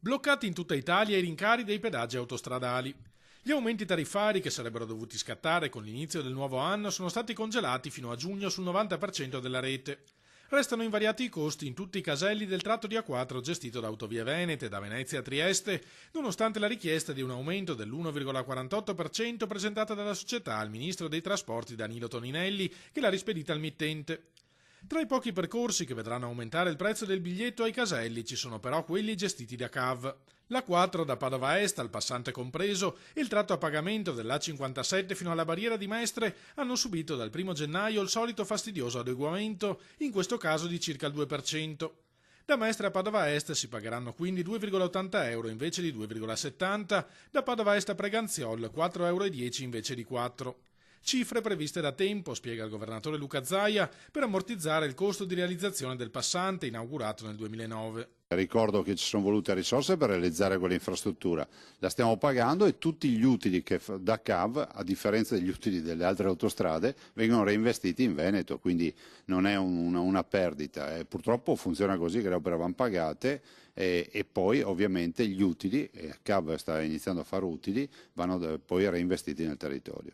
Bloccati in tutta Italia i rincari dei pedaggi autostradali. Gli aumenti tariffari che sarebbero dovuti scattare con l'inizio del nuovo anno sono stati congelati fino a giugno sul 90% della rete. Restano invariati i costi in tutti i caselli del tratto di A4 gestito da Autovie Venete, da Venezia a Trieste, nonostante la richiesta di un aumento dell'1,48% presentata dalla società al ministro dei trasporti Danilo Toninelli, che l'ha rispedita al mittente. Tra i pochi percorsi che vedranno aumentare il prezzo del biglietto ai caselli ci sono però quelli gestiti da CAV. L'A4 da Padova Est al passante compreso e il tratto a pagamento dell'A57 fino alla barriera di Mestre hanno subito dal 1 gennaio il solito fastidioso adeguamento, in questo caso di circa il 2%. Da Mestre a Padova Est si pagheranno quindi 2,80 euro invece di 2,70, da Padova Est a Preganziol 4,10 euro invece di 4. Cifre previste da tempo, spiega il governatore Luca Zaia, per ammortizzare il costo di realizzazione del passante inaugurato nel 2009. Ricordo che ci sono volute risorse per realizzare quell'infrastruttura, la stiamo pagando e tutti gli utili che da CAV, a differenza degli utili delle altre autostrade, vengono reinvestiti in Veneto, quindi non è una perdita. Purtroppo funziona così, che le opere vanno pagate e poi ovviamente gli utili, CAV sta iniziando a fare utili, vanno poi reinvestiti nel territorio.